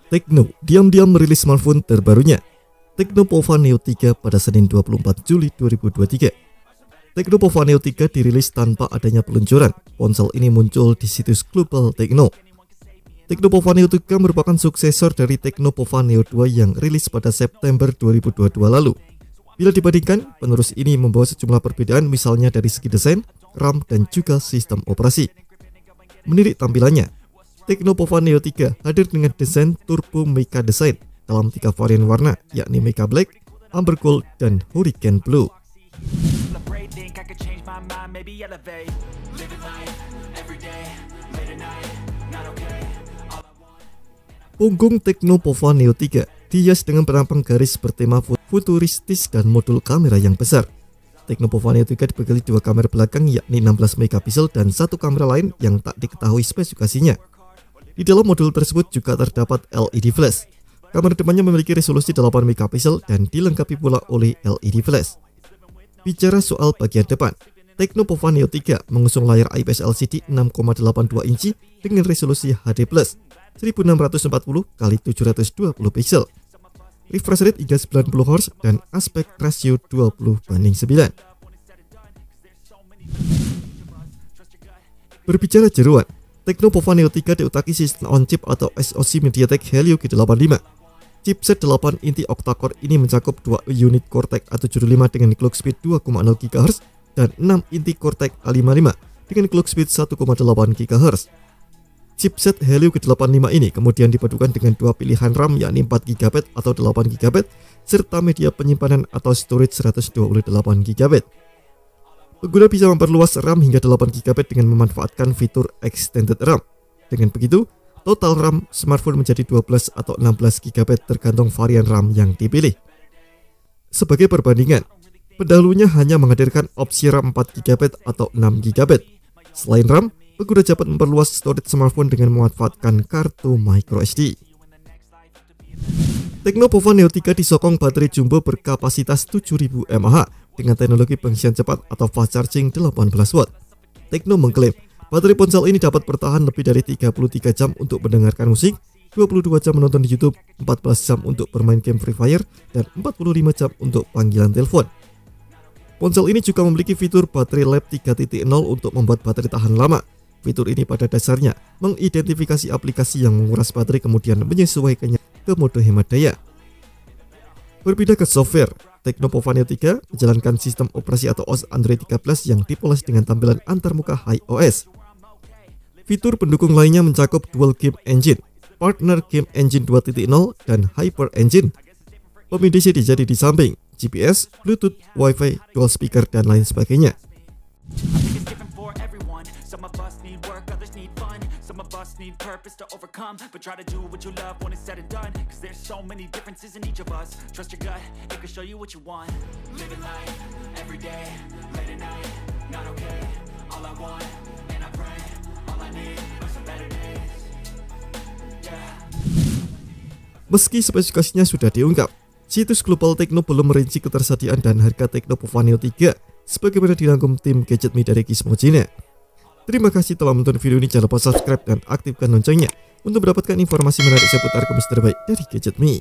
Tecno diam-diam merilis smartphone terbarunya, Tecno Pova Neo 3 pada Senin 24 Juli 2023. Tecno Pova Neo 3 dirilis tanpa adanya peluncuran. Ponsel ini muncul di situs Global Tecno. Tecno Pova Neo 3 merupakan suksesor dari Tecno Pova Neo 2 yang rilis pada September 2022 lalu. Bila dibandingkan, penerus ini membawa sejumlah perbedaan, misalnya dari segi desain, RAM, dan juga sistem operasi. Menilik tampilannya, Tecno Pova Neo 3 hadir dengan desain Turbo Mecha Design dalam 3 varian warna, yakni Mecha Black, Amber Gold, dan Hurricane Blue. Punggung Tecno Pova Neo 3 dihias dengan perampang garis bertema futuristis dan modul kamera yang besar. Tecno Pova Neo 3 dibekali 2 kamera belakang, yakni 16 megapiksel dan 1 kamera lain yang tak diketahui spesifikasinya. Di dalam modul tersebut juga terdapat LED flash. Kamera depannya memiliki resolusi 8 megapiksel dan dilengkapi pula oleh LED flash. Bicara soal bagian depan, Tecno Pova Neo 3 mengusung layar IPS LCD 6,82 inci dengan resolusi HD+, 1640x720 piksel, refresh rate hingga 90 Hz dan aspek ratio 20:9. Berbicara jeroan, Tecno Pova Neo 3 diutaki sistem on-chip atau SoC MediaTek Helio G85. Chipset 8 inti octa-core ini mencakup 2 unit Cortex A75 dengan clock speed 2,0 GHz dan 6 inti Cortex A55 dengan clock speed 1,8 GHz. Chipset Helio G85 ini kemudian dipadukan dengan 2 pilihan RAM, yakni 4 GB atau 8 GB, serta media penyimpanan atau storage 128 GB. Pengguna bisa memperluas RAM hingga 8 GB dengan memanfaatkan fitur Extended RAM. Dengan begitu, total RAM smartphone menjadi 12 atau 16 GB tergantung varian RAM yang dipilih. Sebagai perbandingan, pendahulunya hanya menghadirkan opsi RAM 4 GB atau 6 GB. Selain RAM, pengguna dapat memperluas storage smartphone dengan memanfaatkan kartu microSD. Tecno Pova Neo 3 disokong baterai jumbo berkapasitas 7000 mAh dengan teknologi pengisian cepat atau fast charging 18 watt. Tecno mengklaim baterai ponsel ini dapat bertahan lebih dari 33 jam untuk mendengarkan musik, 22 jam menonton di YouTube, 14 jam untuk bermain game Free Fire, dan 45 jam untuk panggilan telepon. Ponsel ini juga memiliki fitur baterai lab 3.0 untuk membuat baterai tahan lama. Fitur ini pada dasarnya mengidentifikasi aplikasi yang menguras baterai kemudian menyesuaikannya ke mode hemat daya. Berpindah ke software, Tecno Pova Neo 3 menjalankan sistem operasi atau OS Android 13 yang dipoles dengan tampilan antarmuka iOS. Fitur pendukung lainnya mencakup Dual Game Engine, Partner Game Engine 2.0, dan Hyper Engine. Pemindai CD jadi di samping, GPS, Bluetooth, Wi-Fi, dual speaker, dan lain sebagainya. Need purpose to overcome, but try to do what you love when it's said and done, cause there's so many differences in each of us. Trust your gut, it can show you what you want. Living life, every day, late at night, not okay. All I want, and I pray, all I need are some better days. Yeah. Meski spesifikasinya sudah diungkap, situs Global Tecno belum merinci ketersediaan dan harga Tecno Pova Neo 3 sebagaimana dirangkum tim Gadget Me dari Gizmo China. Terima kasih telah menonton video ini, jangan lupa subscribe dan aktifkan loncengnya untuk mendapatkan informasi menarik seputar komentar terbaik dari Gadget Me.